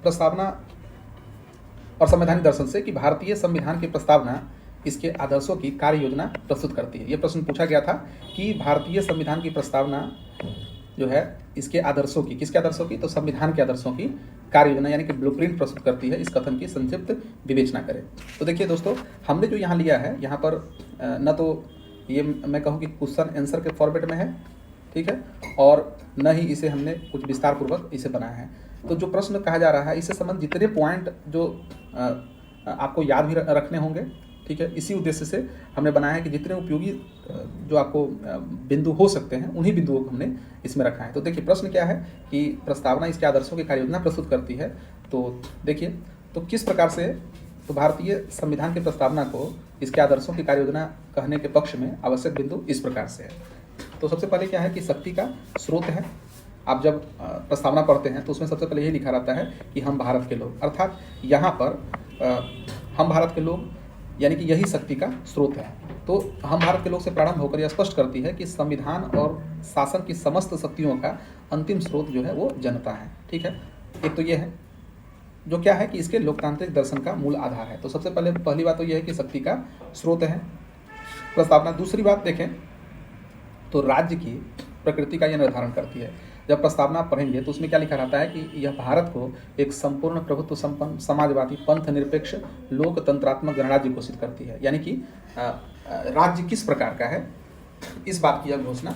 प्रस्तावना और संवैधानिक दर्शन से कि भारतीय संविधान की प्रस्तावना इसके आदर्शों की कार्य योजना प्रस्तुत करती है। ये प्रश्न पूछा गया था कि भारतीय संविधान की प्रस्तावना जो है इसके आदर्शों की, किसके आदर्शों की, तो संविधान के आदर्शों की कार्य योजना यानी कि ब्लूप्रिंट प्रस्तुत करती है। इस कथन की संक्षिप्त विवेचना करें। तो देखिए दोस्तों, हमने जो यहाँ लिया है, यहाँ पर न तो ये मैं कहूँ कि क्वेश्चन आंसर के फॉर्मेट में है, ठीक है, और न ही इसे हमने कुछ विस्तार पूर्वक इसे बनाया है। तो जो प्रश्न कहा जा रहा है इससे संबंध जितने पॉइंट जो आपको याद भी रखने होंगे, ठीक है, इसी उद्देश्य से हमने बनाया है कि जितने उपयोगी जो आपको बिंदु हो सकते हैं उन्हीं बिंदुओं को हमने इसमें रखा है। तो देखिए प्रश्न क्या है कि प्रस्तावना इसके आदर्शों की कार्य योजना प्रस्तुत करती है। तो देखिए, तो किस प्रकार से, तो भारतीय संविधान की प्रस्तावना को इसके आदर्शों की कार्य योजना कहने के पक्ष में आवश्यक बिंदु इस प्रकार से है। तो सबसे पहले क्या है कि शक्ति का स्रोत है। आप जब प्रस्तावना पढ़ते हैं तो उसमें सबसे पहले यही लिखा रहता है कि हम भारत के लोग, अर्थात यहाँ पर हम भारत के लोग यानी कि यही शक्ति का स्रोत है। तो हम भारत के लोग से प्रारंभ होकर यह स्पष्ट करती है कि संविधान और शासन की समस्त शक्तियों का अंतिम स्रोत जो है वो जनता है, ठीक है। एक तो ये है जो क्या है कि इसके लोकतांत्रिक दर्शन का मूल आधार है। तो सबसे पहली बात तो यह है कि शक्ति का स्रोत है प्रस्तावना। दूसरी बात देखें तो राज्य की प्रकृति का यह निर्धारण करती है। जब प्रस्तावना पढ़ेंगे तो उसमें क्या लिखा रहता है कि यह भारत को एक संपूर्ण प्रभुत्व संपन्न समाजवादी पंथ निरपेक्ष लोकतंत्रात्मक गणराज्य घोषित करती है। यानी कि राज्य किस प्रकार का है इस बात की यह घोषणा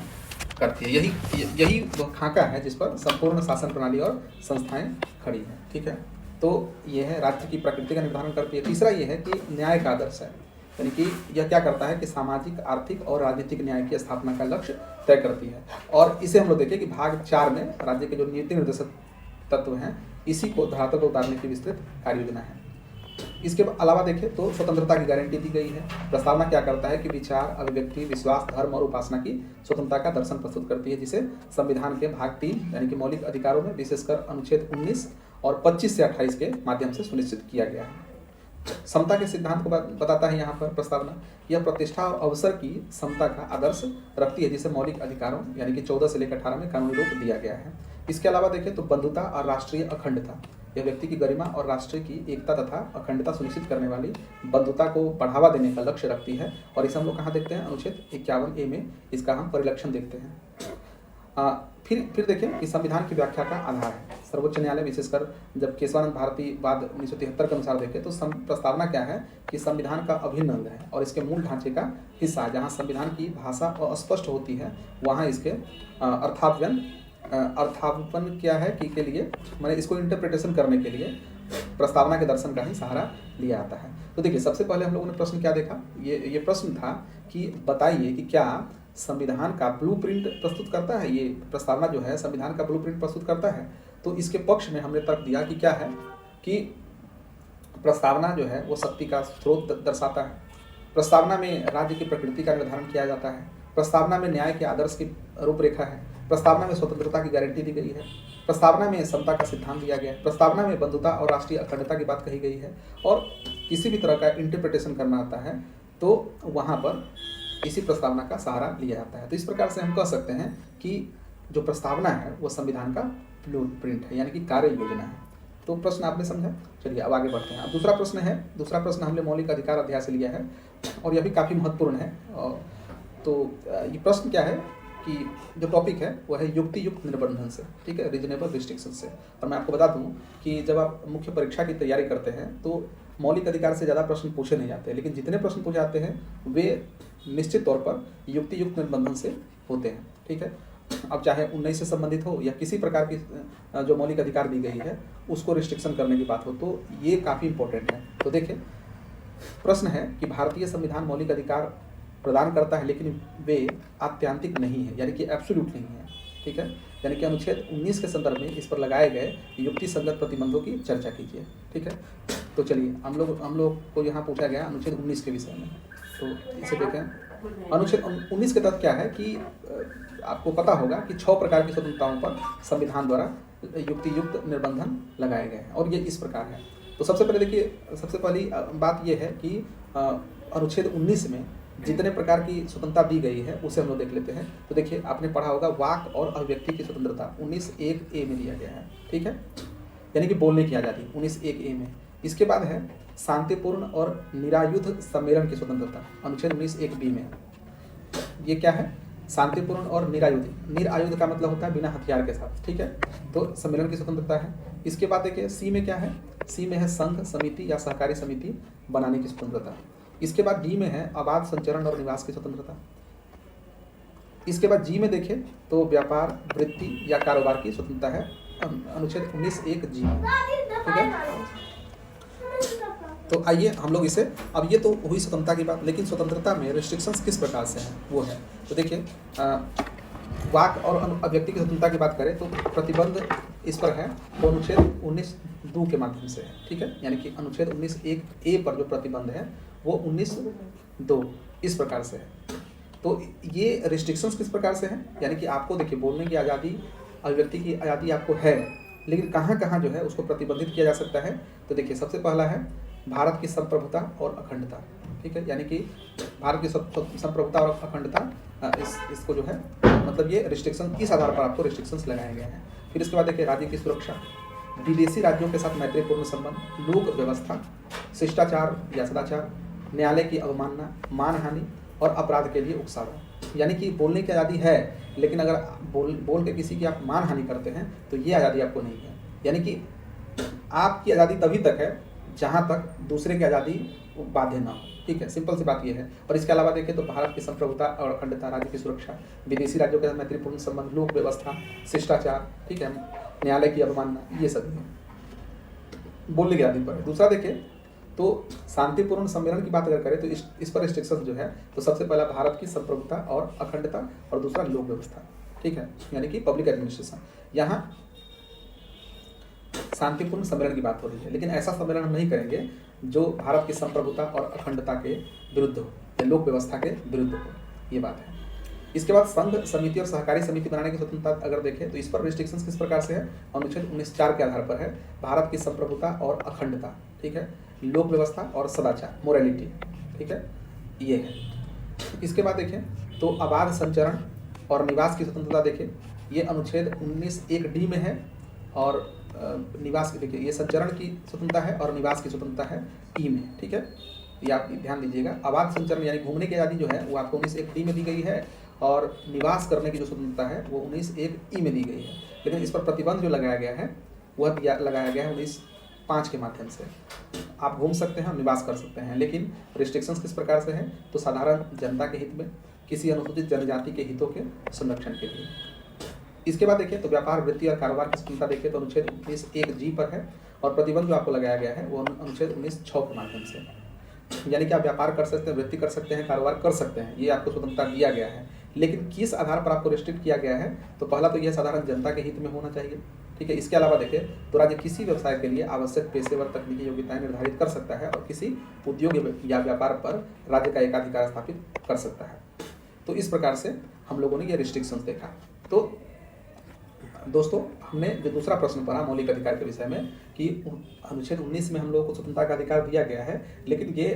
करती है। यही वह खाका है जिस पर संपूर्ण शासन प्रणाली और संस्थाएं खड़ी हैं, ठीक है। तो यह है राज्य की प्रकृति का निर्धारण करती है। तीसरा यह है कि न्याय का आदर्श है, यानी कि यह क्या करता है कि सामाजिक, आर्थिक और राजनीतिक न्याय की स्थापना का लक्ष्य तय करती है। और इसे हम लोग देखें कि भाग 4 में राज्य के जो नीति निर्देशक तत्व हैं इसी को धरातल पर उतारने की विस्तृत कार्य योजना है। इसके अलावा देखें तो स्वतंत्रता की गारंटी दी गई है। प्रस्तावना क्या करता है कि विचार, अभिव्यक्ति, विश्वास, धर्म और उपासना की स्वतंत्रता का दर्शन प्रस्तुत करती है, जिसे संविधान के भाग 3 यानी कि मौलिक अधिकारों में विशेषकर अनुच्छेद 19 और 25 से 28 के माध्यम से सुनिश्चित किया गया है। समता के सिद्धांत को बताता है यहाँ पर प्रस्तावना। यह प्रतिष्ठा और अवसर की समता का आदर्श रखती है, जिसे मौलिक अधिकारों यानी कि 14 से लेकर 18 में कानूनी रूप दिया गया है। इसके अलावा देखें तो बंधुता और राष्ट्रीय अखंडता, यह व्यक्ति की गरिमा और राष्ट्र की एकता तथा अखंडता सुनिश्चित करने वाली बंधुता को बढ़ावा देने का लक्ष्य रखती है। और इसे हम लोग कहाँ देखते हैं, अनुच्छेद 51A में इसका हम परिलक्षण देखते हैं। फिर देखें कि संविधान की व्याख्या का आधार है। सर्वोच्च न्यायालय विशेषकर जब केशवानंद भारती वाद 1973 के अनुसार देखें तो प्रस्तावना क्या है कि संविधान का अभिन्न अंग है और इसके मूल ढांचे का हिस्सा है। जहाँ संविधान की भाषा अस्पष्ट होती है वहाँ इसके अर्थापन क्या है कि के लिए मैंने इसको इंटरप्रिटेशन करने के लिए प्रस्तावना के दर्शन का ही सहारा लिया जाता है। तो देखिए सबसे पहले हम लोगों ने प्रश्न क्या देखा, ये प्रश्न था कि बताइए कि क्या संविधान का ब्लूप्रिंट प्रस्तुत करता है, ये प्रस्तावना जो है संविधान का ब्लूप्रिंट प्रस्तुत करता है। तो इसके पक्ष में हमने तर्क दिया कि क्या है कि प्रस्तावना जो है वो शक्ति का स्रोत दर्शाता है। प्रस्तावना में राज्य की प्रकृति का निर्धारण किया जाता है। प्रस्तावना में न्याय के आदर्श की रूपरेखा है। प्रस्तावना में स्वतंत्रता की गारंटी दी गई है। प्रस्तावना में समता का सिद्धांत दिया गया है। प्रस्तावना में बंधुता और राष्ट्रीय अखंडता की बात कही गई है। और किसी भी तरह का इंटरप्रिटेशन करना आता है तो वहाँ पर इसी प्रस्तावना का सहारा लिया जाता है। तो इस प्रकार से हम कह सकते हैं कि जो प्रस्तावना है वो संविधान का ब्लूप्रिंट है, यानी कि कार्य योजना है। तो प्रश्न आपने समझा। चलिए अब आगे बढ़ते हैं। अब दूसरा प्रश्न हमने मौलिक अधिकार अध्याय से लिया है और यह भी काफ़ी महत्वपूर्ण है। तो ये प्रश्न क्या है कि जो टॉपिक है वो है युक्ति युक्त निर्बंधन से, ठीक है, रीजनेबल रिस्ट्रिक्शन से। और मैं आपको बता दूं कि जब आप मुख्य परीक्षा की तैयारी करते हैं तो मौलिक अधिकार से ज़्यादा प्रश्न पूछे नहीं जाते, लेकिन जितने प्रश्न पूछे जाते हैं वे निश्चित तौर पर युक्ति युक्त निर्बंधन से होते हैं, ठीक है। अब चाहे 19 से संबंधित हो या किसी प्रकार की जो मौलिक अधिकार दी गई है उसको रिस्ट्रिक्शन करने की बात हो, तो ये काफ़ी इंपॉर्टेंट है। तो देखिए प्रश्न है कि भारतीय संविधान मौलिक अधिकार प्रदान करता है लेकिन वे आत्यांतिक नहीं है, यानी कि एब्सोल्यूट नहीं है, ठीक है। यानी कि अनुच्छेद 19 के संदर्भ में इस पर लगाए गए युक्ति संगत प्रतिबंधों की चर्चा कीजिए, ठीक है। तो चलिए हम लोग को यहाँ पूछा गया अनुच्छेद 19 के विषय में। तो इसे देखें। अनुच्छेद 19 के तहत क्या है कि आपको पता होगा कि 6 प्रकार की स्वतंत्रताओं पर संविधान द्वारा युक्ति युक्त निर्बंधन लगाए गए हैं और ये इस प्रकार है। तो सबसे पहले देखिए, सबसे पहली बात यह है कि अनुच्छेद 19 में जितने प्रकार की स्वतंत्रता दी गई है उसे हम लोग देख लेते हैं। तो देखिए आपने पढ़ा होगा वाक और अभिव्यक्ति की स्वतंत्रता 19(1)A में दिया गया है, ठीक है। यानी कि बोलने की आज़ादी 19(1)(a) में। इसके बाद है शांतिपूर्ण और निरायुध सम्मेलन की स्वतंत्रता, अनुच्छेद 19(1)(b) में। ये क्या है? शांतिपूर्ण और निरायुध। निरायुध का मतलब होता है बिना हथियार के साथ, ठीक है। तो सम्मेलन की स्वतंत्रता है। इसके बाद देखिए सी में क्या है? सी में है संघ, समिति या सहकारी समिति बनाने की स्वतंत्रता। इसके बाद डी में है आबाद, संचरण और निवास की स्वतंत्रता। इसके बाद जी में देखें तो व्यापार, वृत्ति या कारोबार की स्वतंत्रता है, अनुच्छेद 19(1)(g), ठीक है। तो आइए हम लोग इसे, अब ये तो हुई स्वतंत्रता की बात, लेकिन स्वतंत्रता में रिस्ट्रिक्शंस किस प्रकार से हैं वो है। तो देखिए वाक और अभिव्यक्ति की स्वतंत्रता की बात करें तो प्रतिबंध इस पर है तो अनुच्छेद 19(2) के माध्यम से है, ठीक है। यानी कि अनुच्छेद 19(1)(a) पर जो प्रतिबंध है वो 19(2) इस प्रकार से है। तो ये रिस्ट्रिक्शंस किस प्रकार से हैं, यानी कि आपको देखिए बोलने की आज़ादी, अभिव्यक्ति की आज़ादी आपको है, लेकिन कहाँ कहाँ जो है उसको प्रतिबंधित किया जा सकता है। तो देखिए सबसे पहला है भारत की संप्रभुता और अखंडता, ठीक है। यानी कि भारत की संप्रभुता और अखंडता इसको जो है मतलब ये रिस्ट्रिक्शन इस आधार पर आपको रिस्ट्रिक्शंस लगाए गए हैं। फिर इसके बाद देखिए राज्य की सुरक्षा, विदेशी राज्यों के साथ मैत्रीपूर्ण संबंध, लोक व्यवस्था, शिष्टाचार या सदाचार, न्यायालय की अवमानना, मानहानि और अपराध के लिए उकसावा। यानी कि बोलने की आज़ादी है, लेकिन अगर बोल के किसी की आप मानहानि करते हैं तो ये आज़ादी आपको नहीं है। यानी कि आपकी आज़ादी तभी तक है जहाँ तक दूसरे की आज़ादी बाध्य ना हो, ठीक है। सिंपल सी बात ये है। और इसके अलावा देखें तो भारत की संप्रभुता और अखंडता, राज्य की सुरक्षा, विदेशी राज्यों के साथ मैत्रीपूर्ण संबंध, लोक व्यवस्था, शिष्टाचार, ठीक है, न्यायालय की अवमानना, ये सब बोलने की आज़ादी पर है। दूसरा देखें तो शांतिपूर्ण सम्मेलन की बात अगर करें तो इस पर रिस्ट्रिक्शन जो है तो सबसे पहला भारत की संप्रभुता और अखंडता और दूसरा लोक व्यवस्था, ठीक है, यानी कि पब्लिक एडमिनिस्ट्रेशन। यहाँ शांतिपूर्ण सम्मेलन की बात हो रही है, लेकिन ऐसा सम्मेलन हम नहीं करेंगे जो भारत की संप्रभुता और अखंडता के विरुद्ध हो या लोक व्यवस्था के विरुद्ध हो, ये बात है। इसके बाद संघ, समिति और सहकारी समिति बनाने की स्वतंत्रता अगर देखें तो इस पर रिस्ट्रिक्शंस किस प्रकार से है, अनुच्छेद 19(4) के आधार पर है। भारत की संप्रभुता और अखंडता, ठीक है, लोक व्यवस्था और सदाचार, मोरालिटी, ठीक है, ये है। इसके बाद देखें तो आबाद, संचरण और निवास की स्वतंत्रता देखें, ये अनुच्छेद 19(1)(d) में है। और निवास की देखिए ये संचरण की स्वतंत्रता है और निवास की स्वतंत्रता है ई में, ठीक है, ये आप ध्यान दीजिएगा। आबाद, संचरण यानी घूमने की आज़ादी जो है वो आपको 19(1)(d) में दी गई है और निवास करने की जो स्वतंत्रता है वो 19(1)(e) में दी गई है। लेकिन इस पर प्रतिबंध जो लगाया गया है वह लगाया गया है 19(5) के माध्यम से। आप घूम सकते हैं और निवास कर सकते हैं, लेकिन रिस्ट्रिक्शंस किस प्रकार से हैं तो साधारण जनता के हित में, किसी अनुसूचित जनजाति के हितों के संरक्षण के लिए। इसके बाद देखिए तो व्यापार, वृत्ति और कारोबार की स्वतंत्रता देखिए तो अनुच्छेद 19(1)(g) पर है और प्रतिबंध जो आपको लगाया गया है वो अनुच्छेद 19(6) के माध्यम से। यानी कि आप व्यापार कर सकते हैं, वृत्ति कर सकते हैं, कारोबार कर सकते हैं, ये आपको स्वतंत्रता दिया गया है। लेकिन किस आधार पर आपको रिस्ट्रिक्ट किया गया है तो पहला तो यह साधारण जनता के हित में होना चाहिए, ठीक है। इसके अलावा देखिए तो राज्य किसी व्यवसाय के लिए आवश्यक पेशेवर तकनीकी योग्यताएं निर्धारित कर सकता है और किसी उद्योग या व्यापार पर राज्य का एकाधिकार स्थापित कर सकता है। तो इस प्रकार से हम लोगों ने ये रिस्ट्रिक्शंस देखा। तो दोस्तों हमने जो दूसरा प्रश्न पढ़ा मौलिक अधिकार के विषय में कि अनुच्छेद 19 में हम लोगों को स्वतंत्रता का अधिकार दिया गया है, लेकिन ये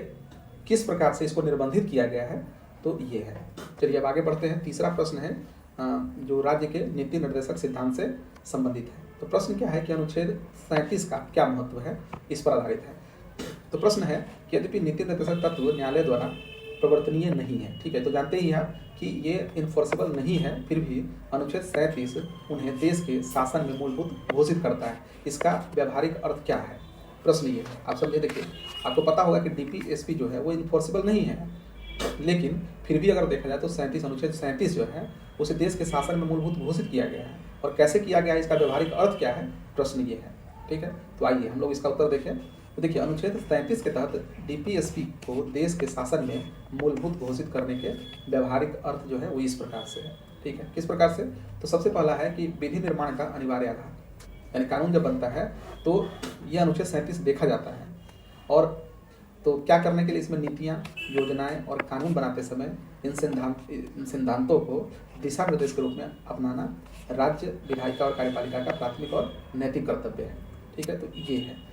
किस प्रकार से इसको निर्बंधित किया गया है तो ये है। चलिए अब आगे बढ़ते हैं। तीसरा प्रश्न है जो राज्य के नीति निर्देशक सिद्धांत से संबंधित है। तो प्रश्न क्या है कि अनुच्छेद 37 का क्या महत्व है, इस पर आधारित है। तो प्रश्न है कि यद्यपि नीति निर्देशक तत्व न्यायालय द्वारा प्रवर्तनीय नहीं है, ठीक है, तो जानते ही आप कि ये इन्फोर्सेबल नहीं है, फिर भी अनुच्छेद 37 उन्हें देश के शासन में मूलभूत घोषित करता है। इसका व्यावहारिक अर्थ क्या है, प्रश्न ये है। आप समझे, देखिए आपको पता होगा कि डीपीएसपी जो है वो इन्फोर्सेबल नहीं है, लेकिन फिर भी अगर देखा जाए तो अनुच्छेद 37 जो है उसे देश के शासन में मूलभूत घोषित किया गया है। और कैसे किया गया है, इसका व्यवहारिक अर्थ क्या है, प्रश्न ये है, ठीक है। तो आइए हम लोग इसका उत्तर देखें। तो देखिए अनुच्छेद 37 के तहत डीपीएसपी को देश के शासन में मूलभूत घोषित करने के व्यवहारिक अर्थ जो है वो इस प्रकार से है, ठीक है। किस प्रकार से, तो सबसे पहला है कि विधि निर्माण का अनिवार्य आधार, यानी कानून जब बनता है तो यह अनुच्छेद 37 देखा जाता है। और तो क्या करने के लिए इसमें नीतियाँ, योजनाएं और कानून बनाते समय इन सिद्धांतों को दिशा निर्देश के रूप में अपनाना राज्य, विधायिका और कार्यपालिका का प्राथमिक और नैतिक कर्तव्य है, ठीक है। तो ये है।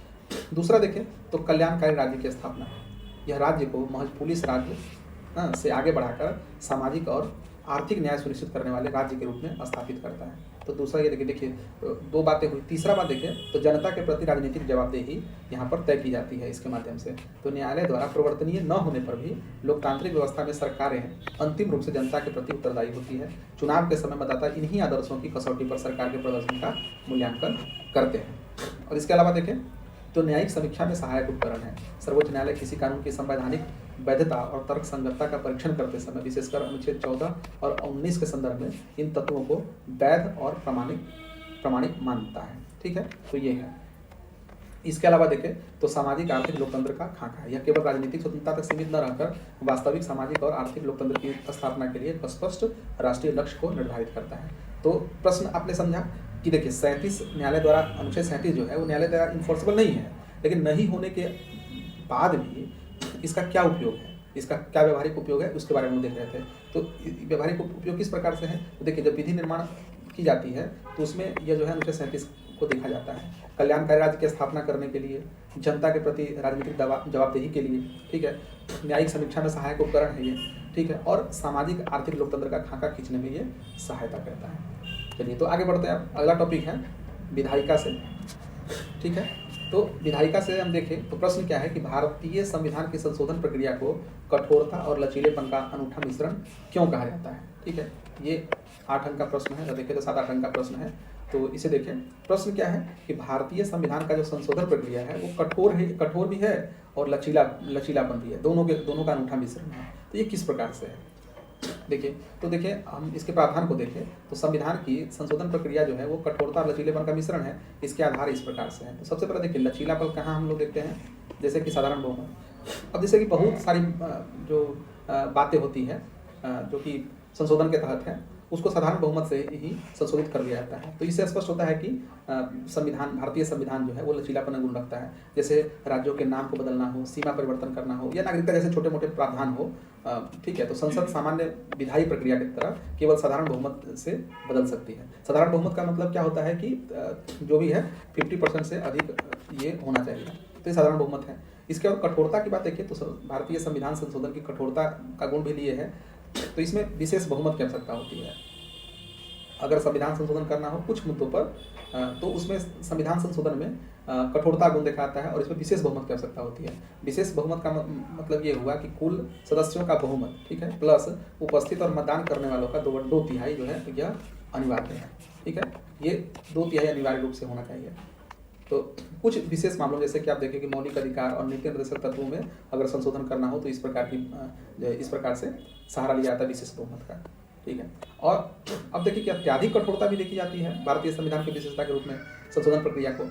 दूसरा देखें तो कल्याणकारी राज्य की स्थापना, यह राज्य को महज पुलिस राज्य से आगे बढ़ाकर सामाजिक और आर्थिक न्याय सुनिश्चित करने वाले राज्य के रूप में स्थापित करता है। तो दूसरा ये देखिए दो बातें हुई। तीसरा बात देखिए तो जनता के प्रति राजनीतिक जवाबदेही यहाँ पर तय की जाती है इसके माध्यम से। तो न्यायालय द्वारा प्रवर्तनीय न होने पर भी लोकतांत्रिक व्यवस्था में सरकारें अंतिम रूप से जनता के प्रति उत्तरदायी होती है। चुनाव के समय मतदाता इन्हीं आदर्शों की कसौटी पर सरकार के प्रदर्शन का मूल्यांकन करते हैं। और इसके अलावा देखें तो न्यायिक समीक्षा में सहायक उपकरण है। सर्वोच्च न्यायालय किसी कानून की संवैधानिक वैधता और तर्क संगतता का परीक्षण करते समय विशेषकर अनुच्छेद 14 और 19 के संदर्भ में इन तत्वों को वैध और प्रमाणिक मानता है। ठीक है, तो ये है। इसके अलावा देखें तो सामाजिक आर्थिक लोकतंत्र का खाका है। यह केवल राजनीतिक स्वतंत्रता तक सीमित न रहकर वास्तविक सामाजिक और आर्थिक लोकतंत्र की स्थापना के लिए एक स्पष्ट राष्ट्रीय लक्ष्य को निर्धारित करता है। तो प्रश्न आपने समझा कि देखिए 37 न्यायालय द्वारा अनुच्छेद 37 जो है वो न्यायालय द्वारा इन्फोर्सेबल नहीं है, लेकिन नहीं होने के बाद भी इसका क्या उपयोग है, इसका क्या व्यवहारिक उपयोग है, उसके बारे में देख रहे थे। तो व्यवहारिक उपयोग किस प्रकार से है, तो देखिए जब विधि निर्माण की जाती है तो उसमें यह जो है अनुच्छेद 37 को देखा जाता है कल्याणकारी राज्य की स्थापना करने के लिए, जनता के प्रति राजनीतिक जवाबदेही के लिए, ठीक है, न्यायिक समीक्षा में सहायक उपकरण है ये, ठीक है, और सामाजिक आर्थिक लोकतंत्र का खाका खींचने में ये सहायता करता है। चलिए तो आगे बढ़ते हैं। अगला टॉपिक है विधायिका से। ठीक है, तो विधायिका से हम देखें तो प्रश्न क्या है कि भारतीय संविधान की संशोधन प्रक्रिया को कठोरता और लचीलेपन का अनूठा मिश्रण क्यों कहा जाता है। ठीक है, ये 8 अंक का प्रश्न है, देखें तो 7-8 अंक का प्रश्न है। तो इसे देखें, प्रश्न क्या है कि भारतीय संविधान का जो संशोधन प्रक्रिया है वो कठोर भी है और लचीलापन भी है, दोनों का अनूठा मिश्रण है। तो ये किस प्रकार से है देखिए, तो देखिए हम इसके प्रावधान को देखें तो संविधान की संशोधन प्रक्रिया जो है वो कठोरता और लचीलेपन का मिश्रण है। इसके आधार इस प्रकार से हैं। तो सबसे पहले देखिए लचीलापन कहाँ हम लोग देखते हैं, जैसे कि साधारण बहुमत। अब जैसे कि बहुत सारी जो बातें होती है जो कि संशोधन के तहत है, उसको साधारण बहुमत से ही संशोधित कर लिया जाता है। तो इससे स्पष्ट होता है कि भारतीय संविधान जो है वो लचीलापन गुण रखता है। जैसे राज्यों के नाम को बदलना हो, सीमा परिवर्तन करना हो या नागरिकता जैसे छोटे मोटे प्रावधान हो, ठीक है, तो संसद सामान्य विधायी प्रक्रिया की तरह केवल साधारण बहुमत से बदल सकती है। साधारण बहुमत का मतलब क्या होता है कि जो भी है 50% से अधिक ये होना चाहिए, तो ये साधारण बहुमत है। इसके और कठोरता की बात देखिए तो भारतीय संविधान संशोधन की कठोरता का गुण भी लिए है। तो इसमें विशेष बहुमत की आवश्यकता होती है। अगर संविधान संशोधन करना हो कुछ मुद्दों पर तो उसमें संविधान संशोधन में कठोरता गुण दिखाता है और इसमें विशेष बहुमत की आवश्यकता होती है। विशेष बहुमत का मतलब ये हुआ कि कुल सदस्यों का बहुमत, ठीक है, प्लस उपस्थित और मतदान करने वालों का 2/3 जो है यह अनिवार्य है। ठीक है, ये 2/3 अनिवार्य रूप से होना चाहिए। तो कुछ विशेष मामलों जैसे कि आप देखें कि मौलिक अधिकार और नीति निर्देशक तत्वों में अगर संशोधन करना हो तो इस प्रकार से सहारा लिया जाता है विशेष बहुमत का। ठीक है, और अब देखिए कि अत्याधिक कठोरता भी देखी जाती है भारतीय संविधान की विशेषता के रूप में संशोधन प्रक्रिया को।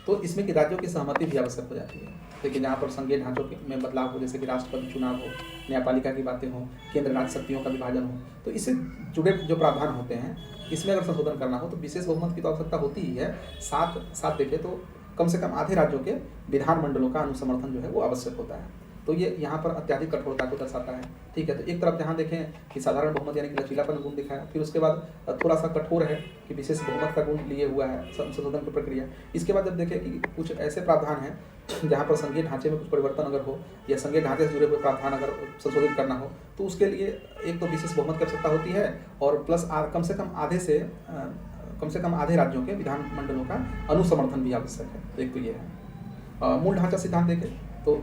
तो इसमें कि राज्यों की सहमति भी आवश्यक हो जाती है। देखिए जहाँ पर संघीय ढांचों में बदलाव हो, जैसे कि राष्ट्रपति चुनाव हो, न्यायपालिका की बातें हों, केंद्र राज्य शक्तियों का विभाजन हो, तो इससे जुड़े जो प्रावधान होते हैं इसमें अगर संशोधन करना हो तो विशेष बहुमत की तो आवश्यकता होती ही है। साथ देखें तो कम से कम आधे राज्यों के विधानमंडलों का अनुसमर्थन जो है वो आवश्यक होता है। तो ये यहाँ पर अत्याधिक कठोरता को दर्शाता है। ठीक है, तो एक तरफ जहाँ देखें कि साधारण बहुमत यानी कि लचीलापन गुण दिखाया, फिर उसके बाद थोड़ा सा कठोर है कि विशेष बहुमत का गुण लिए हुआ है संशोधन की प्रक्रिया। इसके बाद जब देखें कि कुछ ऐसे प्रावधान हैं जहाँ पर संघीय ढांचे में कुछ परिवर्तन अगर हो या संघीय ढांचे से जुड़े हुए प्रावधान अगर संशोधित करना हो तो उसके लिए एक तो विशेष बहुमत की आवश्यकता होती है और प्लस कम से कम आधे राज्यों के विधानमंडलों का अनुसमर्थन भी आवश्यक है। एक तो ये है। मूल ढांचा सिद्धांत देखें तो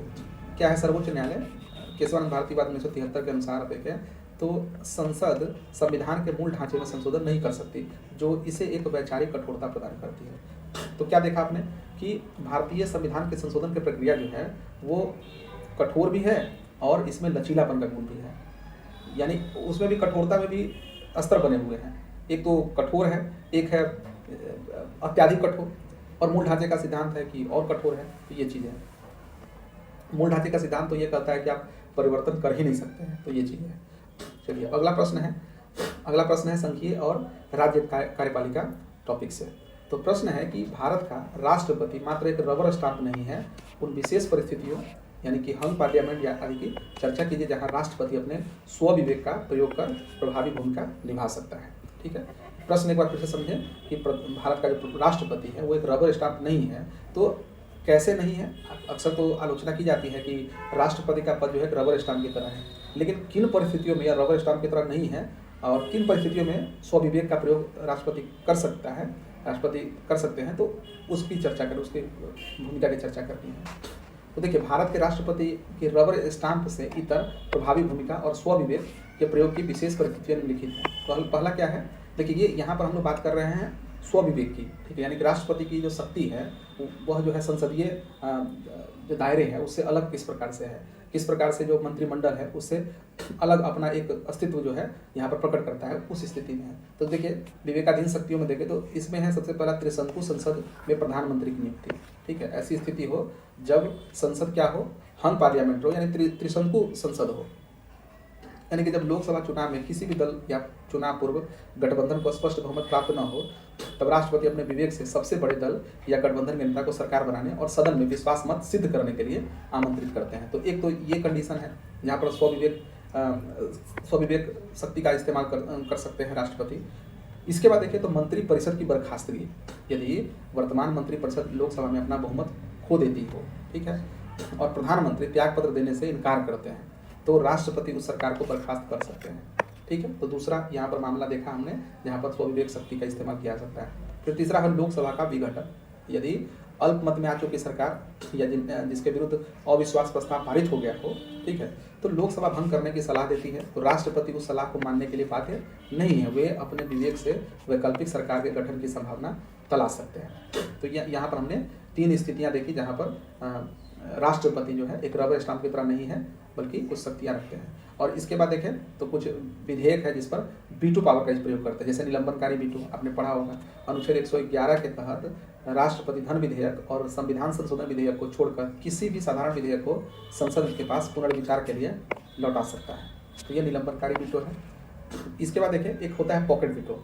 क्या है, सर्वोच्च न्यायालय केशवानंद भारतीवाद 1973 के अनुसार देखें तो संसद संविधान के मूल ढांचे में संशोधन नहीं कर सकती, जो इसे एक वैचारिक कठोरता प्रदान करती है। तो क्या देखा आपने कि भारतीय संविधान के संशोधन की प्रक्रिया जो है वो कठोर भी है और इसमें लचीलापन का गुण भी है, यानी उसमें भी कठोरता में भी स्तर बने हुए हैं। एक तो कठोर है, एक है अत्याधिक कठोर, और मूल ढांचे का सिद्धांत है कि और कठोर है। तो ये चीज़ें हैं। मूल ढांचे का सिद्धांत तो ये कहता है कि आप परिवर्तन कर ही नहीं सकते हैं, तो ये चीज़ें हैं। चलिए अगला प्रश्न है संघीय और राज्य कार्यपालिका टॉपिक से। तो प्रश्न है कि भारत का राष्ट्रपति मात्र एक रबर स्टाम्प नहीं है, उन विशेष परिस्थितियों यानी कि हंग पार्लियामेंट या आदि की चर्चा कीजिए जहां राष्ट्रपति अपने स्वविवेक का प्रयोग कर प्रभावी भूमिका निभा सकता है। ठीक है, प्रश्न एक बार फिर से समझें कि भारत का जो राष्ट्रपति है वो एक रबर स्टाम्प नहीं है। तो कैसे नहीं है, अक्सर तो आलोचना की जाती है कि राष्ट्रपति का पद जो है रबर स्टाम्प की तरह है, लेकिन किन परिस्थितियों में यह रबर स्टाम्प की तरह नहीं है और किन परिस्थितियों में स्वविवेक का प्रयोग राष्ट्रपति कर सकते हैं, तो उसकी चर्चा करें, उसकी भूमिका की चर्चा करनी है। तो देखिए, भारत के राष्ट्रपति की रबर स्टाम्प से इतर प्रभावी भूमिका और स्वविवेक के प्रयोग की विशेष परिस्थितियाँ निम्नलिखित हैं। पहला क्या है, देखिए ये यहाँ पर हम लोग बात कर रहे हैं स्वविवेक की, ठीक है, यानी कि राष्ट्रपति की जो शक्ति है वह जो है संसदीय जो दायरे है उससे अलग किस प्रकार से है, किस प्रकार से जो मंत्रिमंडल है उससे अलग अपना एक अस्तित्व जो है यहाँ पर प्रकट करता है, उस स्थिति में है। तो देखिए विवेकाधीन शक्तियों में देखें तो इसमें है सबसे पहला त्रिशंकु संसद में प्रधानमंत्री की नियुक्ति, ठीक है। ऐसी स्थिति हो जब संसद क्या हो, हंग पार्लियामेंट हो, यानी त्रिशंकु संसद हो, यानी कि जब लोकसभा चुनाव में किसी भी दल या चुनाव पूर्व गठबंधन को स्पष्ट बहुमत प्राप्त न हो, तब राष्ट्रपति अपने विवेक से सबसे बड़े दल या गठबंधन के नेता को सरकार बनाने और सदन में विश्वास मत सिद्ध करने के लिए आमंत्रित करते हैं। तो एक तो ये कंडीशन है जहाँ पर स्वविवेक शक्ति का इस्तेमाल कर सकते हैं राष्ट्रपति। इसके बाद देखिए तो मंत्री परिषद की बर्खास्तगी, यदि वर्तमान मंत्री परिषद लोकसभा में अपना बहुमत खो देती हो, ठीक है, और प्रधानमंत्री त्यागपत्र देने से इनकार करते हैं, तो राष्ट्रपति उस सरकार को बर्खास्त कर सकते हैं, ठीक है। तो दूसरा यहाँ पर मामला देखा हमने जहाँ पर स्वविवेक शक्ति का इस्तेमाल किया जा सकता है। फिर तीसरा है लोकसभा का विघटन, यदि अल्पमत में आ चुकी सरकार या जिसके विरुद्ध अविश्वास प्रस्ताव पारित हो गया हो, ठीक है, तो लोकसभा भंग करने की सलाह देती है, तो राष्ट्रपति उस सलाह को मानने के लिए बाध्य नहीं है, वे अपने विवेक से वैकल्पिक सरकार के गठन की संभावना तलाश सकते हैं। तो यहाँ पर हमने 3 स्थितियाँ देखी जहाँ पर राष्ट्रपति जो है एक रबर स्टाम्प की तरह नहीं है बल्कि कुछ शक्तियाँ रखते हैं। और इसके बाद देखें तो कुछ विधेयक है जिस पर वीटो पावर का प्रयोग करते हैं, जैसे निलंबनकारी वीटो आपने पढ़ा होगा। अनुच्छेद 111 के तहत राष्ट्रपति धन विधेयक और संविधान संशोधन विधेयक को छोड़कर किसी भी साधारण विधेयक को संसद के पास पुनर्विचार के लिए लौटा सकता है, तो ये निलंबनकारी वीटो है। इसके बाद देखें एक होता है पॉकेट वीटो।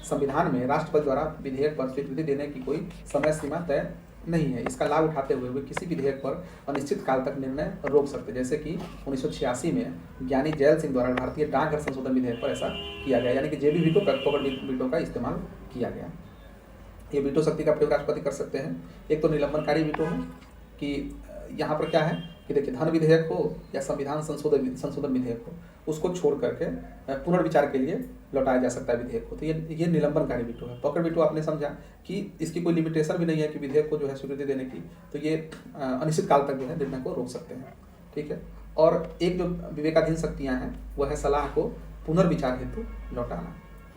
संविधान में राष्ट्रपति द्वारा विधेयक पर स्वीकृति देने की कोई समय सीमा तय नहीं है, इसका लाभ उठाते हुए वे किसी विधेयक पर अनिश्चित काल तक निर्णय रोक सकते, जैसे कि 1986 में ज्ञानी जैल सिंह द्वारा भारतीय डाकघर संशोधन विधेयक पर ऐसा किया गया, यानी कि जेबी वीटो पॉकेट वीटो का इस्तेमाल किया गया। ये वीटो शक्ति का प्रयोग राष्ट्रपति कर सकते हैं। एक तो निलंबनकारी वीटो है कि यहाँ पर क्या है कि देखिए धन विधेयक हो या संविधान संशोधन विधेयक हो, उसको छोड़ करके पुनर्विचार के लिए लौटाया जा सकता है विधेयक को, तो ये निलंबनकारी वीटो है। पॉकेट वीटो आपने समझा कि इसकी कोई लिमिटेशन भी नहीं है कि विधेयक को जो है स्वीकृति देने की, तो ये अनिश्चित काल तक जो है निर्णय को रोक सकते हैं, ठीक है। और एक जो विवेकाधीन शक्तियाँ हैं वह है सलाह को पुनर्विचार हेतु लौटाना,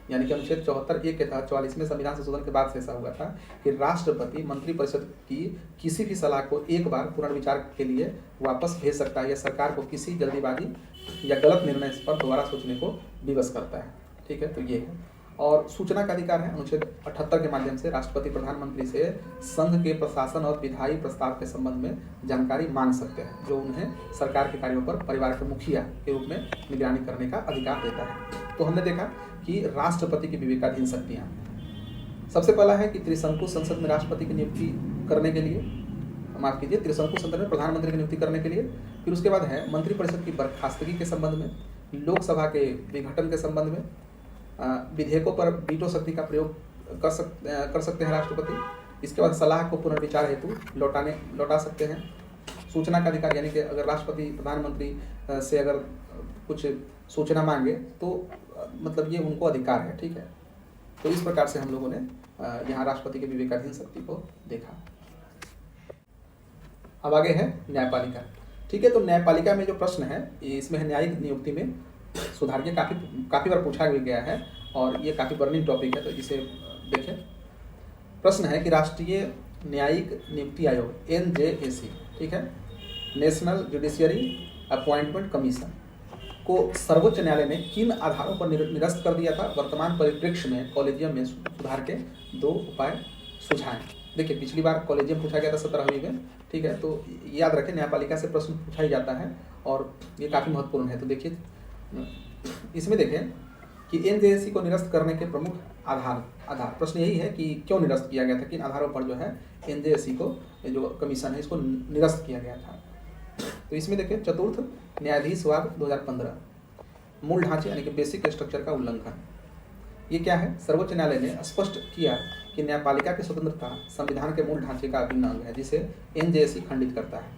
यानी कि अनुच्छेद 74(1) के तहत 44वें संविधान संशोधन के बाद से ऐसा हुआ था कि राष्ट्रपति मंत्रिपरिषद की किसी भी सलाह को एक बार पुनर्विचार के लिए वापस भेज सकता है या सरकार को किसी जल्दीबाजी या गलत निर्णय पर दोबारा सोचने को विवश करता है, ठीक है। तो ये है। और सूचना का अधिकार है, अनुच्छेद 78 के माध्यम से राष्ट्रपति प्रधानमंत्री से संघ के प्रशासन और विधायी प्रस्ताव के संबंध में जानकारी मांग सकते हैं, जो उन्हें सरकार के कार्यों पर परिवार के मुखिया के रूप में निगरानी करने का अधिकार देता है। तो हमने देखा कि राष्ट्रपति की विवेकाधीन शक्तियाँ, सबसे पहला है कि त्रिशंकु संसद में राष्ट्रपति की नियुक्ति करने के लिए, माफ कीजिए, त्रिशंकु संसद में प्रधानमंत्री की नियुक्ति करने के लिए। फिर उसके बाद है मंत्रिपरिषद की बर्खास्तगी के संबंध में, लोकसभा के विघटन के संबंध में, विधेयकों पर वीटो शक्ति का प्रयोग कर सकते हैं राष्ट्रपति। इसके बाद सलाह को पुनर्विचार हेतु लौटा सकते हैं। सूचना का अधिकार, यानी कि अगर राष्ट्रपति प्रधानमंत्री से अगर कुछ सूचना मांगे तो मतलब ये उनको अधिकार है, ठीक है। तो इस प्रकार से हम लोगों ने यहाँ राष्ट्रपति के विवेकाधीन शक्ति को देखा। अब आगे है न्यायपालिका, ठीक है। तो न्यायपालिका में जो प्रश्न है इसमें है न्यायिक नियुक्ति में सुधार, के काफ़ी बार पूछा गया है और ये काफ़ी बर्निंग टॉपिक है, तो इसे देखें। प्रश्न है कि राष्ट्रीय न्यायिक नियुक्ति आयोग NJAC, ठीक है, नेशनल जुडिशियरी अपॉइंटमेंट कमीशन को सर्वोच्च न्यायालय ने किन आधारों पर निरस्त कर दिया था। वर्तमान परिप्रेक्ष्य में कॉलेजियम में सुधार के 2 उपाय सुझाएं। देखिए पिछली बार कॉलेजियम पूछा गया था 17वीं में, ठीक है, तो याद रखें न्यायपालिका से प्रश्न पूछा ही जाता है और ये काफ़ी महत्वपूर्ण है। तो देखिए इसमें देखें कि NJAC को निरस्त करने के प्रमुख आधार प्रश्न यही है कि क्यों निरस्त किया गया था, किन आधारों पर जो है NJAC को जो कमीशन है इसको निरस्त किया गया था। तो इसमें देखें चतुर्थ न्यायाधीशवाद 2015, मूल ढांचे यानी कि बेसिक स्ट्रक्चर का उल्लंघन। ये क्या है, सर्वोच्च न्यायालय ने स्पष्ट किया कि न्यायपालिका की स्वतंत्रता संविधान के मूल ढांचे का अभिन्न अंग है जिसे NJAC खंडित करता है,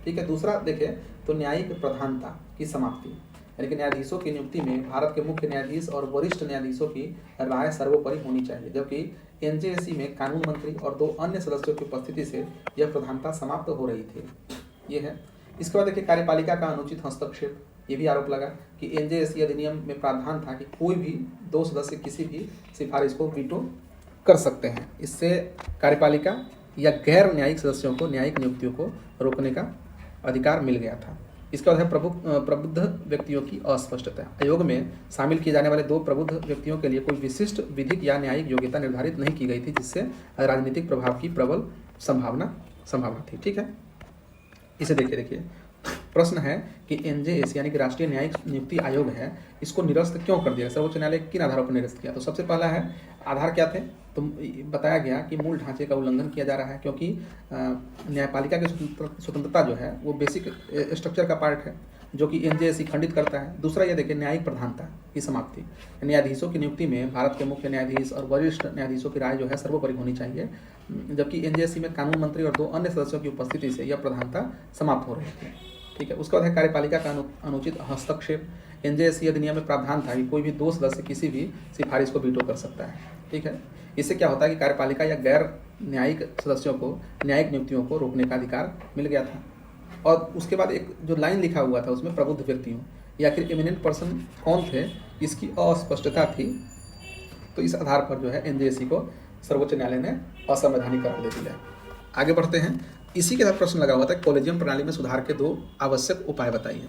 ठीक है। दूसरा देखें तो न्यायिक प्रधानता की समाप्ति, यानी कि न्यायाधीशों की नियुक्ति में भारत के मुख्य न्यायाधीश और वरिष्ठ न्यायाधीशों की राय सर्वोपरि होनी चाहिए, जबकि एनजेएसी में कानून मंत्री और 2 अन्य सदस्यों की उपस्थिति से यह प्रधानता समाप्त हो रही थी। ये है। इसके बाद देखिए कार्यपालिका का अनुचित हस्तक्षेप, ये भी आरोप लगा कि एनजेएसी अधिनियम में प्रावधान था कि कोई भी 2 सदस्य किसी भी सिफारिश को वीटो कर सकते हैं। इससे कार्यपालिका या गैर न्यायिक सदस्यों को न्यायिक नियुक्तियों को रोकने का अधिकार मिल गया था। इसके बाद है प्रबुद्ध व्यक्तियों की अस्पष्टता। आयोग में शामिल किए जाने वाले 2 प्रबुद्ध व्यक्तियों के लिए कोई विशिष्ट विधिक या न्यायिक योग्यता निर्धारित नहीं की गई थी, जिससे राजनीतिक प्रभाव की प्रबल संभावना थी। ठीक है, इसे देखिए प्रश्न है कि एनजेएसी यानी कि राष्ट्रीय न्यायिक नियुक्ति आयोग है, इसको निरस्त क्यों कर दिया? सर्वोच्च न्यायालय किन आधारों पर निरस्त किया? तो सबसे पहला है आधार क्या थे, तो बताया गया कि मूल ढांचे का उल्लंघन किया जा रहा है, क्योंकि न्यायपालिका की स्वतंत्रता जो है वो बेसिक स्ट्रक्चर का पार्ट है जो कि एनजेएसी खंडित करता है। दूसरा ये देखिए न्यायिक प्रधानता की समाप्ति। न्यायाधीशों की नियुक्ति में भारत के मुख्य न्यायाधीश और वरिष्ठ न्यायाधीशों की राय जो है सर्वोपरि होनी चाहिए, जबकि एनजेएसी में कानून मंत्री और 2 अन्य सदस्यों की उपस्थिति से यह प्रधानता समाप्त हो रही थी। ठीक है, उसके बाद है कार्यपालिका का अनुचित हस्तक्षेप। एनजेएसी अधिनियम में प्रावधान था कि कोई भी 2 सदस्य किसी भी सिफारिश को वीटो कर सकता है। ठीक है, इससे क्या होता है कि कार्यपालिका या गैर न्यायिक सदस्यों को न्यायिक नियुक्तियों को रोकने का अधिकार मिल गया था। और उसके बाद एक जो लाइन लिखा हुआ था उसमें प्रबुद्ध व्यक्तियों या फिर एमिनेंट पर्सन कौन थे, इसकी अस्पष्टता थी। तो इस आधार पर जो है एनजेएसी को सर्वोच्च न्यायालय ने असंवैधानिक करार दे दिया। आगे बढ़ते हैं। इसी के साथ प्रश्न लगा हुआ था कॉलेजियम प्रणाली में सुधार के 2 आवश्यक उपाय बताइए।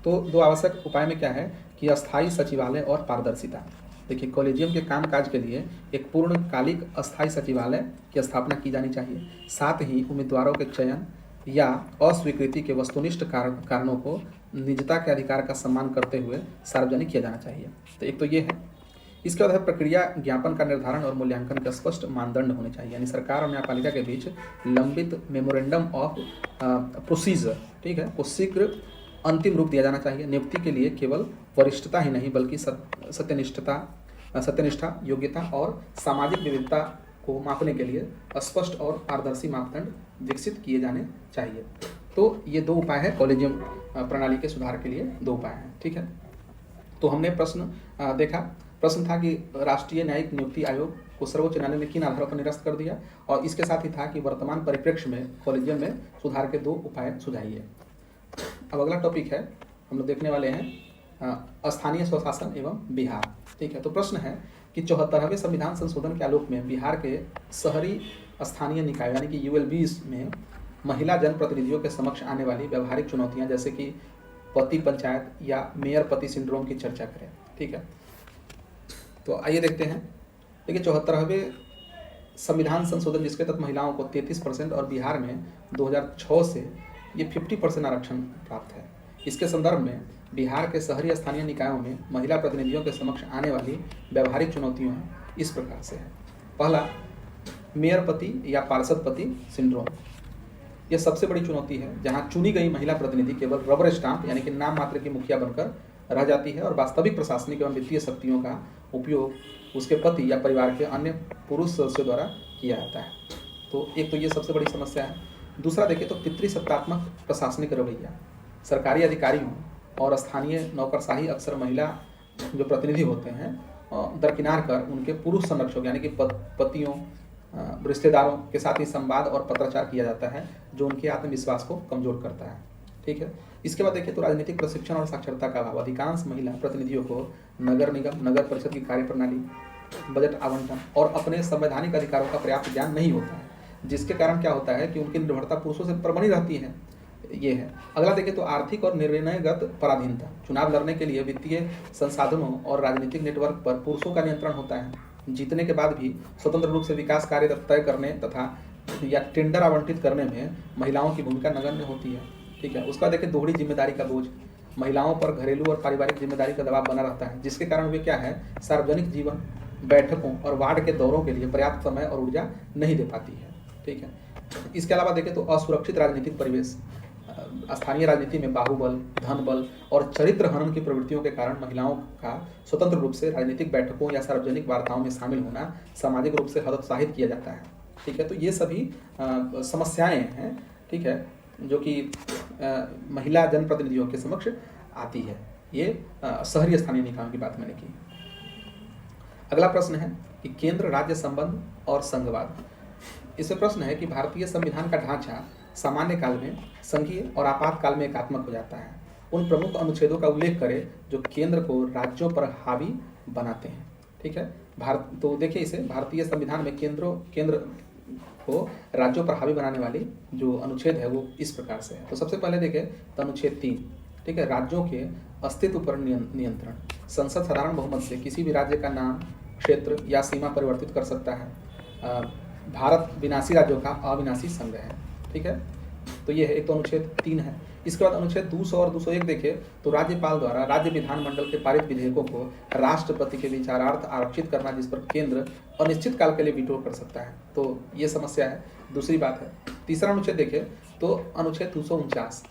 तो 2 आवश्यक उपाय में क्या है कि अस्थायी सचिवालय और पारदर्शिता। देखिए कॉलेजियम के कामकाज के लिए एक पूर्णकालिक अस्थायी सचिवालय की स्थापना की जानी चाहिए। साथ ही उम्मीदवारों के चयन या अस्वीकृति के वस्तुनिष्ठ कारणों को निजता के अधिकार का सम्मान करते हुए सार्वजनिक किया जाना चाहिए। तो एक तो ये है। इसके बाद है प्रक्रिया ज्ञापन का निर्धारण और मूल्यांकन के स्पष्ट मानदंड होने चाहिए, यानी सरकार और न्यायपालिका के बीच लंबित मेमोरेंडम ऑफ प्रोसीजर, ठीक है, को शीघ्र अंतिम रूप दिया जाना चाहिए। नियुक्ति के लिए केवल वरिष्ठता ही नहीं बल्कि सत्यनिष्ठा, योग्यता और सामाजिक विविधता को मापने के लिए स्पष्ट और पारदर्शी मापदंड विकसित किए जाने चाहिए। तो ये 2 उपाय है कॉलेजियम प्रणाली के सुधार के लिए 2 उपाय हैं। ठीक है, तो हमने प्रश्न देखा। प्रश्न था कि राष्ट्रीय न्यायिक नियुक्ति आयोग को सर्वोच्च न्यायालय ने किन आधारों पर निरस्त कर दिया, और इसके साथ ही था कि वर्तमान परिप्रेक्ष्य में कॉलेजियम में सुधार के 2 उपाय सुझाइए। अब अगला टॉपिक है, हम लोग देखने वाले हैं स्थानीय स्वशासन एवं बिहार। ठीक है, तो प्रश्न है कि 74वें संविधान संशोधन के आलोक में बिहार के शहरी स्थानीय निकाय यानी कि यूएलबीज में महिला जनप्रतिनिधियों के समक्ष आने वाली व्यवहारिक चुनौतियां जैसे कि पति पंचायत या मेयर पति सिंड्रोम की चर्चा करें। ठीक है, तो आइए देखते हैं। देखिए 74वें संविधान संशोधन जिसके तहत महिलाओं को 33% और बिहार में 2006 से ये 50% आरक्षण प्राप्त है। इसके संदर्भ में बिहार के शहरी स्थानीय निकायों में महिला प्रतिनिधियों के समक्ष आने वाली व्यवहारिक चुनौतियां इस प्रकार से है। पहला, मेयर पति या पार्षद पति सिंड्रोम। यह सबसे बड़ी चुनौती है, जहां चुनी गई महिला प्रतिनिधि केवल रबर स्टाम्प यानी कि नाम मात्र की मुखिया बनकर रह जाती है और वास्तविक प्रशासनिक एवं वित्तीय शक्तियों का उपयोग उसके पति या परिवार के अन्य पुरुष सदस्यों द्वारा किया जाता है। तो एक तो ये सबसे बड़ी समस्या है। दूसरा देखिए तो पितृसत्तात्मक प्रशासनिक रवैया। सरकारी अधिकारियों और स्थानीय नौकरशाही अक्सर महिला जो प्रतिनिधि होते हैं दरकिनार कर उनके पुरुष संरक्षक यानी कि पतियों, रिश्तेदारों के साथ ही संवाद और पत्राचार किया जाता है, जो उनके आत्मविश्वास को कमजोर करता है। ठीक है, इसके बाद देखिए तो राजनीतिक प्रशिक्षण और साक्षरता का अभाव। अधिकांश महिला प्रतिनिधियों को नगर निगम, नगर परिषद की कार्यप्रणाली, बजट आवंटन और अपने संवैधानिक अधिकारों का पर्याप्त ज्ञान नहीं होता है, जिसके कारण क्या होता है कि उनकी निर्भरता पुरुषों से पर बनी रहती है। ये है। अगला देखिए तो आर्थिक और निर्णयगत पराधीनता। चुनाव लड़ने के लिए वित्तीय संसाधनों और राजनीतिक नेटवर्क पर पुरुषों का नियंत्रण होता है। जीतने के बाद भी स्वतंत्र रूप से विकास कार्य तय करने तथा या टेंडर आवंटित करने में महिलाओं की भूमिका नगण्य होती है। ठीक है, उसका देखिए दोहरी जिम्मेदारी का बोझ। महिलाओं पर घरेलू और पारिवारिक जिम्मेदारी का दबाव बना रहता है, जिसके कारण वे क्या है सार्वजनिक जीवन, बैठकों और वार्ड के दौरों के लिए पर्याप्त समय और ऊर्जा नहीं दे पाती है। ठीक है, इसके अलावा देखें तो असुरक्षित राजनीतिक परिवेश। स्थानीय राजनीति में बाहुबल, धन बल और चरित्र हनन की प्रवृत्तियों के कारण महिलाओं का स्वतंत्र रूप से राजनीतिक बैठकों या सार्वजनिक वार्ताओं में शामिल होना सामाजिक रूप से हतोत्साहित किया जाता है। ठीक है, तो ये सभी समस्याएं हैं। ठीक है, जो कि महिला जनप्रतिनिधियों के समक्ष आती है। ये शहरी स्थानीय निकायों की बात मैंने की। अगला प्रश्न है कि केंद्र राज्य संबंध और संघवाद। इसमें प्रश्न है कि भारतीय संविधान का ढांचा सामान्य काल में संघीय और आपातकाल में एकात्मक हो जाता है। उन प्रमुख अनुच्छेदों का उल्लेख करें जो केंद्र को राज्यों पर हावी बनाते हैं। ठीक है, तो देखिए इसे भारतीय संविधान में केंद्र को राज्यों पर हावी बनाने वाली जो अनुच्छेद है वो इस प्रकार से है। तो सबसे पहले देखें तो अनुच्छेद 3, ठीक है, राज्यों के अस्तित्व पर नियंत्रण। संसद साधारण बहुमत से किसी भी राज्य का नाम, क्षेत्र या सीमा परिवर्तित कर सकता है। भारत विनाशी राज्यों का अविनाशी संघ है। ठीक है, तो ये है एक तो अनुच्छेद 3 है। इसके बाद अनुच्छेद 200 और 201 देखें तो राज्यपाल द्वारा राज्य विधानमंडल के पारित विधेयकों को राष्ट्रपति के विचारार्थ आरक्षित करना, जिस पर केंद्र अनिश्चित काल के लिए वीटो कर सकता है। तो ये समस्या है, दूसरी बात है। तीसरा अनुच्छेद देखें तो अनुच्छेद 249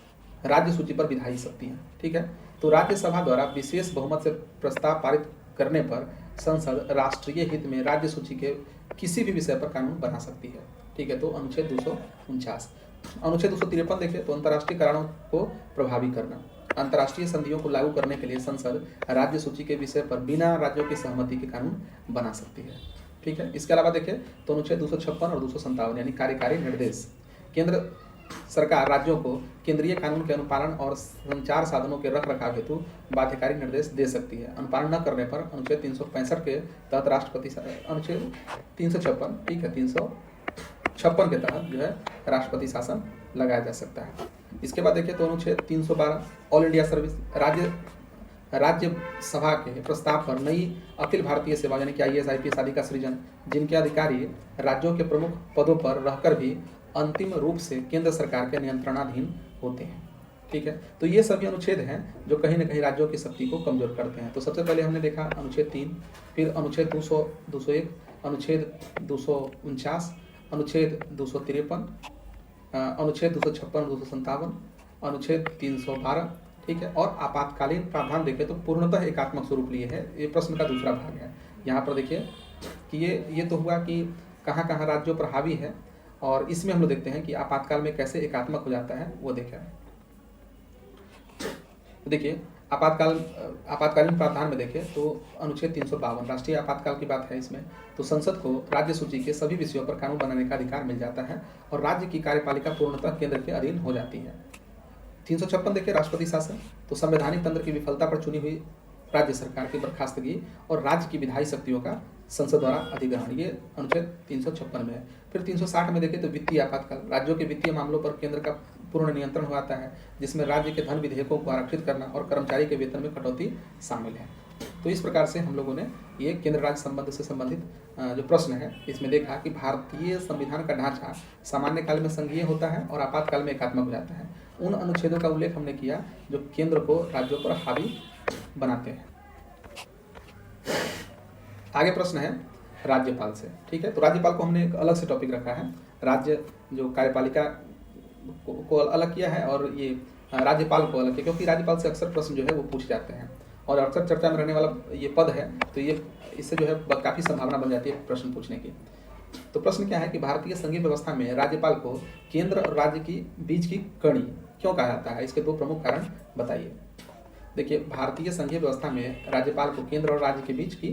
राज्य सूची पर विधायी शक्तियाँ। ठीक है, तो राज्यसभा द्वारा विशेष बहुमत से प्रस्ताव पारित करने पर संसद राष्ट्रीय हित में राज्य सूची के किसी भी विषय पर कानून बना सकती है। ठीक है, तो अनुच्छेद 249। अनुच्छेद 253 देखें तो अंतर्राष्ट्रीय कारणों को प्रभावी करना। अंतर्राष्ट्रीय संधियों को लागू करने के लिए संसद राज्य सूची के विषय पर बिना राज्यों की सहमति के कानून बना सकती है। ठीक है, इसके अलावा देखें तो अनुच्छेद 256 और 257 यानी कार्यकारी निर्देश। केंद्र सरकार राज्यों को केंद्रीय कानून के अनुपालन और संचार साधनों के रख रखाव हेतु बाध्यकारी निर्देश दे सकती है। अनुपालन न करने पर अनुच्छेद 365 के तहत राष्ट्रपति, अनुच्छेद 356, ठीक है, 356 के तहत जो है राष्ट्रपति शासन लगाया जा सकता है। इसके बाद देखिए तो अनुच्छेद 312 ऑल इंडिया सर्विस। राज्यसभा के प्रस्ताव पर नई अखिल भारतीय सेवा यानी कि IAS IPS आदि का सृजन, जिनके अधिकारी राज्यों के प्रमुख पदों पर रहकर भी अंतिम रूप से केंद्र सरकार के नियंत्रणाधीन होते हैं। ठीक है, तो ये सभी अनुच्छेद हैं जो कहीं ना कहीं राज्यों की शक्ति को कमजोर करते हैं। तो सबसे पहले हमने देखा अनुच्छेद 3, फिर अनुच्छेद 200, 201, अनुच्छेद 249, अनुच्छेद 253, अनुच्छेद 256, 257, अनुच्छेद 312। ठीक है, और आपातकालीन प्रावधान देखें तो पूर्णतः एकात्मक स्वरूप लिए है। ये प्रश्न का दूसरा भाग है। यहाँ पर देखिए कि ये तो हुआ कि कहाँ कहाँ राज्यों पर हावी है, और इसमें हम लोग देखते हैं कि आपातकाल में कैसे एकात्मक हो जाता है वो देखें। देखिए आपातकालीन प्रावधान में देखें तो अनुच्छेद 352 राष्ट्रीय आपातकाल की बात है। इसमें तो संसद को राज्य सूची के सभी विषयों पर कानून बनाने का अधिकार मिल जाता है और राज्य की कार्यपालिका पूर्णतः केंद्र के अधीन हो जाती है। 356 देखिए राष्ट्रपति शासन। तो संवैधानिक तंत्र की विफलता पर चुनी हुई राज्य सरकार की बर्खास्तगी और राज्य की विधायी शक्तियों का संसद द्वारा अधिग्रहण, ये अनुच्छेद 356 में है। फिर 360 में देखें तो वित्तीय आपातकाल। राज्यों के वित्तीय मामलों पर केंद्र का पूर्ण नियंत्रण हो आता है, जिसमें राज्य के धन विधेयकों को आरक्षित करना और कर्मचारी के वेतन में कटौती शामिल है। तो इस प्रकार से हम लोगों ने ये केंद्र राज्य संबंध से संबंधित जो प्रश्न है इसमें देखा कि भारतीय संविधान का ढांचा सामान्य काल में संघीय होता है और आपातकाल में एकात्मक हो जाता है। उन अनुच्छेदों का उल्लेख हमने किया जो केंद्र को राज्यों पर हावी बनाते हैं। आगे प्रश्न है राज्यपाल से। ठीक है, तो राज्यपाल को हमने एक अलग से टॉपिक रखा है। राज्य जो कार्यपालिका को अलग किया है और ये राज्यपाल को अलग किया, क्योंकि राज्यपाल से अक्सर प्रश्न जो है वो पूछे जाते हैं और अक्सर चर्चा में रहने वाला ये पद है, तो ये इससे जो है काफ़ी संभावना बन जाती है प्रश्न पूछने की। तो प्रश्न क्या है कि भारतीय संघीय व्यवस्था में राज्यपाल को केंद्र और राज्य की बीच की कड़ी क्यों कहा जाता है, इसके दो प्रमुख कारण बताइए। देखिए, भारतीय संघीय व्यवस्था में राज्यपाल को केंद्र और राज्य के बीच की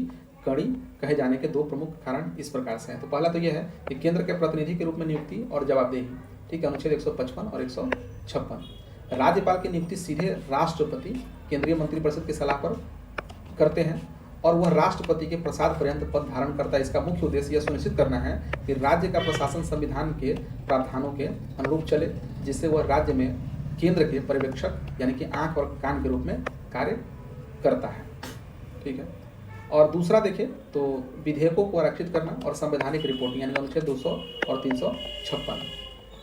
कड़ी कहे जाने के दो प्रमुख कारण इस प्रकार से हैं। तो पहला तो यह है कि केंद्र के प्रतिनिधि के रूप में नियुक्ति और जवाबदेही। ठीक है, अनुच्छेद 155 और 156। राज्यपाल की नियुक्ति सीधे राष्ट्रपति केंद्रीय मंत्रिपरिषद की सलाह पर करते हैं और वह राष्ट्रपति के प्रसाद पर्यंत पद धारण करता है। इसका मुख्य उद्देश्य यह सुनिश्चित करना है कि राज्य का प्रशासन संविधान के प्रावधानों के अनुरूप चले, जिससे वह राज्य में केंद्र के पर्यवेक्षक यानी कि आंख और कान के रूप में कार्य करता है। ठीक है, और दूसरा देखें तो विधेयकों को आरक्षित करना और संवैधानिक रिपोर्टिंग यानी अनुच्छेद 200 और 356।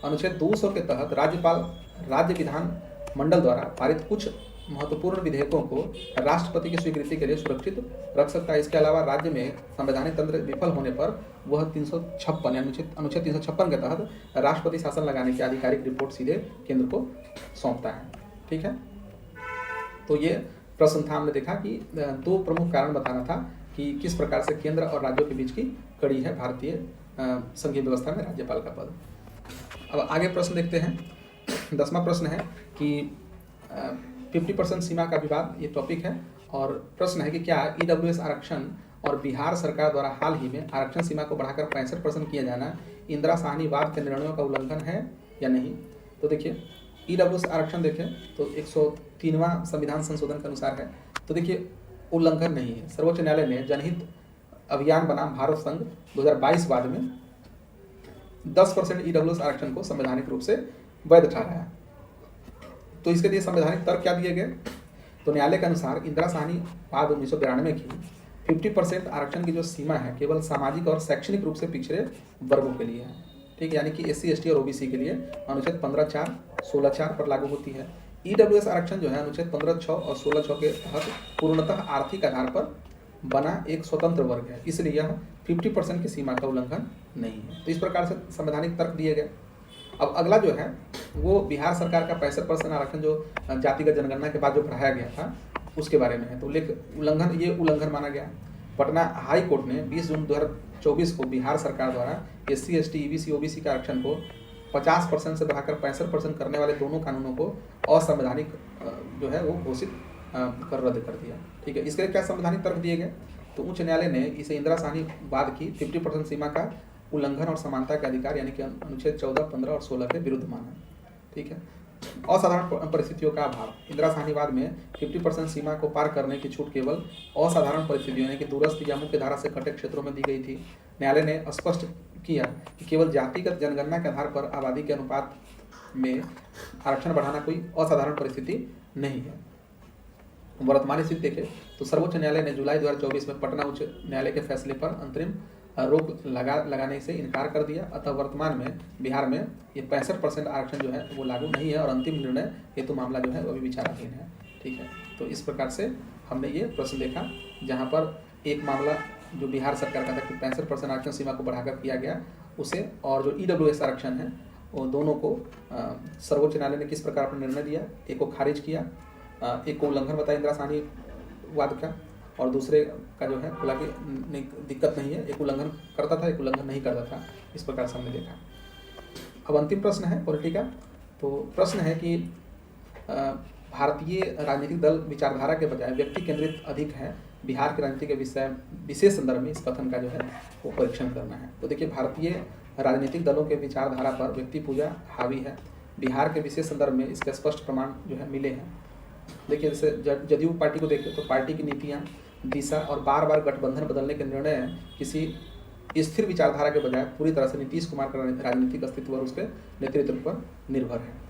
अनुच्छेद 200 के तहत राज्यपाल राज्य विधान मंडल द्वारा पारित कुछ महत्वपूर्ण विधेयकों को राष्ट्रपति की स्वीकृति के लिए सुरक्षित रख सकता है। इसके अलावा राज्य में संवैधानिक तंत्र विफल होने पर वह 356 अनुच्छेद 356 के तहत राष्ट्रपति शासन लगाने की आधिकारिक रिपोर्ट सीधे केंद्र को सौंपता है। ठीक है, तो ये प्रश्न था। हमने देखा कि दो प्रमुख कारण बताना था कि किस प्रकार से केंद्र और राज्यों के बीच की कड़ी है भारतीय संघीय व्यवस्था में राज्यपाल का पद। अब आगे प्रश्न देखते हैं। 10वां प्रश्न है कि 50% सीमा का विवाद ये टॉपिक है। और प्रश्न है कि क्या ईडब्ल्यूएस आरक्षण और बिहार सरकार द्वारा हाल ही में आरक्षण सीमा को बढ़ाकर 65% किया जाना इंदिरा साहनी वाद के निर्णयों का उल्लंघन है या नहीं। तो देखिए ईडब्ल्यूएस आरक्षण देखें तो 103वां संविधान संशोधन के अनुसार है, तो देखिए उल्लंघन नहीं है। सर्वोच्च न्यायालय ने जनहित अभियान बनाम भारत संघ 2022 वाद में 10% ईडब्ल्यूएस आरक्षण को संवैधानिक रूप से वैध ठहराया। तो इसके लिए संवैधानिक तर्क क्या दिए गए, तो न्यायालय के अनुसार इंदिरा साहनी वाद 1992 की 50% आरक्षण की जो सीमा है केवल सामाजिक और शैक्षणिक रूप से पिछड़े वर्गों के लिए है, ठीक है, यानी कि SC ST और OBC के लिए अनुच्छेद 15(4), 16(4) पर लागू होती है। ईडब्ल्यूएस आरक्षण जो है अनुच्छेद 15(6) और 16(6) के तहत पूर्णतः आर्थिक आधार पर बना एक स्वतंत्र वर्ग है, इसलिए यह 50% की सीमा का उल्लंघन नहीं है। तो इस प्रकार से संवैधानिक तर्क दिए गए। अब अगला जो है वो बिहार सरकार का 65% आरक्षण जो जातिगत जनगणना के बाद जो बढ़ाया गया था उसके बारे में है। तो उल्लंघन माना गया। पटना हाई कोर्ट ने 20 जून 2024 को बिहार सरकार द्वारा SC ST EBC OBC के आरक्षण को 50% से बढ़ाकर 65% करने वाले दोनों कानूनों को असंवैधानिक जो है वो घोषित कर रद्द कर दिया, ठीक है। इसके लिए क्या संवैधानिक तर्क दिए गए, तो उच्च न्यायालय ने इसे इंदिरा साहनी वाद की 50% सीमा का उल्लंघन और समानता के अधिकार यानी कि अनुच्छेद 14, 15 और 16 के विरुद्ध माना, ठीक है। असाधारण परिस्थितियों का अभाव, इंदिरा साहनीवाद में 50% सीमा को पार करने की छूट केवल असाधारण परिस्थितियों यानी कि दूरस्थ या मुख्य धारा से कटे क्षेत्रों में दी गई थी। न्यायालय ने स्पष्ट किया कि केवल जातिगत जनगणना के आधार पर आबादी के अनुपात में आरक्षण बढ़ाना कोई असाधारण परिस्थिति नहीं है। वर्तमान स्थिति देखें तो सर्वोच्च न्यायालय ने जुलाई 2024 में पटना उच्च न्यायालय के फैसले पर अंतरिम रोक लगाने से इनकार कर दिया। अतः वर्तमान में बिहार में ये 65% आरक्षण जो है वो लागू नहीं है और अंतिम निर्णय हेतु मामला जो है वो अभी विचाराधीन है, ठीक है। तो इस प्रकार से हमने ये प्रश्न देखा जहाँ पर एक मामला जो बिहार सरकार का था कि 65% आरक्षण सीमा को बढ़ाकर किया गया उसे, और जो ईडब्ल्यूएस आरक्षण है वो दोनों को सर्वोच्च न्यायालय ने किस प्रकार पर निर्णय दिया, एक को खारिज किया, एक को उल्लंघन बताया इंदिरा साहनी वाद का, और दूसरे का जो है बोला कि दिक्कत नहीं है, एक उल्लंघन करता था एक उल्लंघन नहीं करता था। इस प्रकार से हमने देखा। अब अंतिम प्रश्न है पॉलिटी का। तो प्रश्न है कि भारतीय राजनीतिक दल विचारधारा के बजाय व्यक्ति केंद्रित अधिक है, बिहार की राजनीति के विषय विशेष संदर्भ में इस कथन का जो है वो परीक्षण करना है। तो देखिए भारतीय राजनीतिक दलों के विचारधारा पर व्यक्ति पूजा हावी है, बिहार के विशेष संदर्भ में इसके स्पष्ट प्रमाण जो है मिले हैं। देखिए जैसे जदयू पार्टी को देखिए तो पार्टी की नीतियाँ, दिशा और बार बार गठबंधन बदलने के निर्णय किसी स्थिर विचारधारा के बजाय पूरी तरह से नीतीश कुमार का राजनीतिक अस्तित्व और उसके नेतृत्व पर निर्भर है।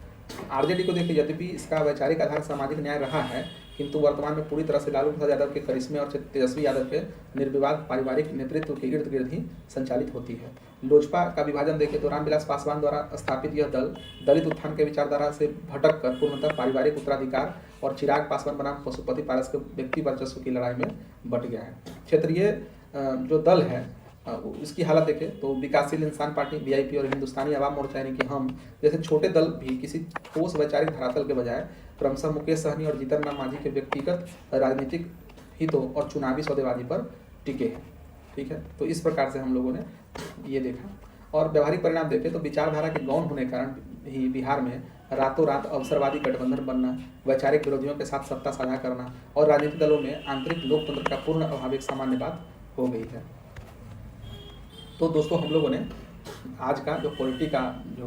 आरजेडी को देखिए यद्यपि इसका वैचारिक आधार सामाजिक न्याय रहा है, किंतु वर्तमान में पूरी तरह से लालू प्रसाद यादव के करिश्मे और तेजस्वी यादव के निर्विवाद पारिवारिक नेतृत्व के इर्द गिर्द ही संचालित होती है। लोजपा का विभाजन देखें तो रामविलास पासवान द्वारा स्थापित यह दल दलित उत्थान के विचारधारा से भटक कर पूर्णतः पारिवारिक उत्तराधिकार और चिराग पासवान बनाम पशुपति पारस के व्यक्ति वर्चस्व की लड़ाई में बट गया है। क्षेत्रीय जो दल है इसकी हालत देखें तो विकासशील इंसान पार्टी VIP और हिंदुस्तानी आवाम मोर्चा यानी कि हम जैसे छोटे दल भी किसी ठोस वैचारिक धरातल के बजाय क्रमशः मुकेश सहनी और जीतन राम मांझी के व्यक्तिगत राजनीतिक हितों और चुनावी सौदेबाजी पर टिके हैं, ठीक है। तो इस प्रकार से हम लोगों ने ये देखा और व्यवहारिक परिणाम देखें तो विचारधारा के गौण होने के कारण ही बिहार में रातों रात अवसरवादी गठबंधन बनना, वैचारिक विरोधियों के साथ सत्ता साझा करना और राजनीतिक दलों में आंतरिक लोकतंत्र का पूर्ण अभाव एक सामान्य बात हो गई है। तो दोस्तों हम लोगों ने आज का जो पॉलिटी का जो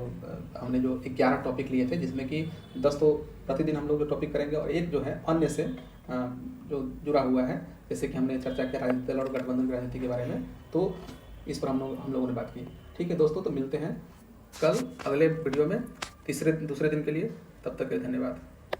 हमने जो 11 टॉपिक लिए थे जिसमें कि 10 तो प्रतिदिन हम लोग जो टॉपिक करेंगे और एक जो है अन्य से जो जुड़ा हुआ है, जैसे कि हमने चर्चा किया राजनीतिक दल और गठबंधन की राजनीति के बारे में, तो इस पर हम लोगों ने बात की। ठीक है दोस्तों, तो मिलते हैं कल अगले वीडियो में दूसरे दिन के लिए। तब तक के लिए धन्यवाद।